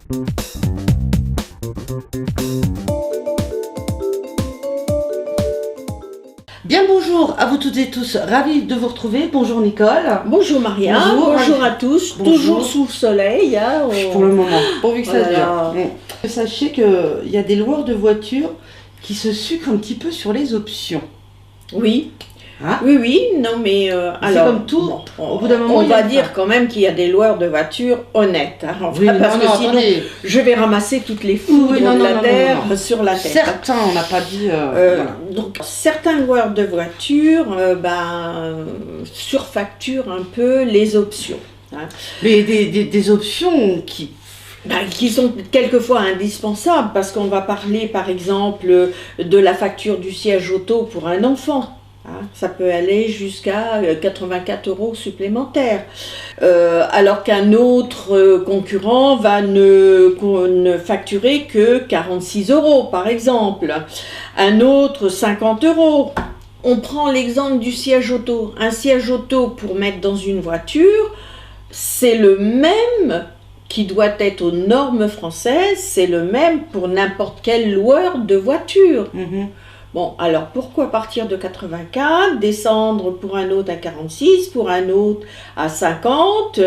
Bien bonjour à vous toutes et tous, ravi de vous retrouver. Bonjour Nicole. Bonjour Maria, bonjour à tous. Bonjour. Toujours sous le soleil. Hein, Pour le moment, pourvu que ça Voilà. dure. Sachez qu'il y a des loueurs de voitures qui se sucrent un petit peu sur les options. Oui. Hein? Oui, non mais C'est alors, comme tout, au bout d'un moment, on il y a va une dire fin. quand même qu'il y a des loueurs de voitures honnêtes. Hein, enfin, Oui, parce non, que non, sinon, attendez. je vais ramasser toutes les foudres Oui, non, de non, la non, terre non, non. sur la tête. Certains, on n'a pas dit... voilà. Donc certains loueurs de voitures surfacturent un peu les options. Hein. Mais des options qui... Qui sont quelquefois indispensables parce qu'on va parler par exemple de la facture du siège auto pour un enfant. Hein, ça peut aller jusqu'à 84 € supplémentaires. Alors qu'un autre concurrent va ne facturer que 46 € par exemple. Un autre 50 €. On prend l'exemple du siège auto. Un siège auto pour mettre dans une voiture, c'est le même qui doit être aux normes françaises, c'est le même pour n'importe quel loueur de voiture. Bon, alors pourquoi partir de 84, descendre pour un autre à 46, pour un autre à 50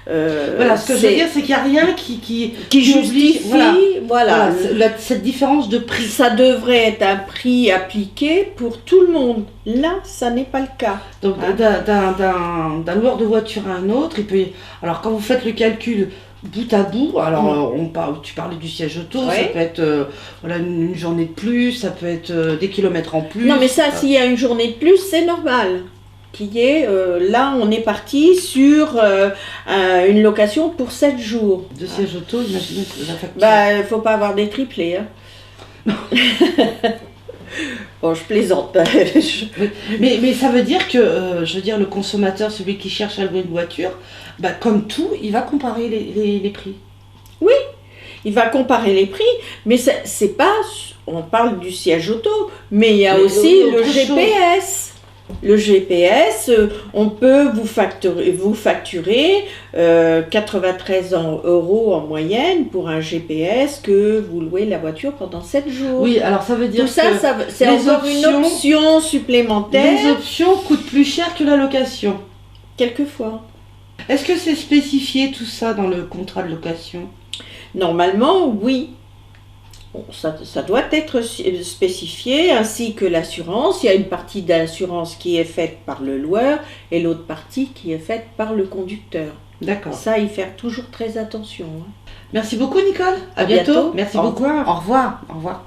Voilà, ce que je veux dire, c'est qu'il n'y a rien qui justifie, voilà. Cette différence de prix. Ça devrait être un prix appliqué pour tout le monde. Là, ça n'est pas le cas. Donc d'un loueur de voiture à un autre, il peut... Alors quand vous faites le calcul bout à bout, alors tu parlais du siège auto, ça peut être une journée de plus, ça peut être des kilomètres en plus. Non mais ça, s'il y a une journée de plus, c'est normal. Là on est parti sur une location pour 7 jours. De siège auto, imaginez la facture. Il faut pas avoir des triplés. Hein. Bon, je plaisante. mais ça veut dire que, le consommateur, celui qui cherche à louer une voiture, comme tout, il va comparer les prix. Oui, il va comparer les prix, mais c'est pas... On parle du siège auto, mais il y a aussi le GPS. Le GPS, on peut vous facturer 93 € en moyenne pour un GPS que vous louez la voiture pendant 7 jours. Oui, alors ça veut dire tout ça, c'est encore une option supplémentaire. Les options coûtent plus cher que la location. Quelquefois. Est-ce que c'est spécifié tout ça dans le contrat de location? Normalement, oui. Bon, ça doit être spécifié, ainsi que l'assurance. Il y a une partie de l'assurance qui est faite par le loueur et l'autre partie qui est faite par le conducteur. D'accord. Ça, y faire toujours très attention. Hein. Merci beaucoup Nicole. À bientôt. Merci beaucoup. Au revoir. Au revoir.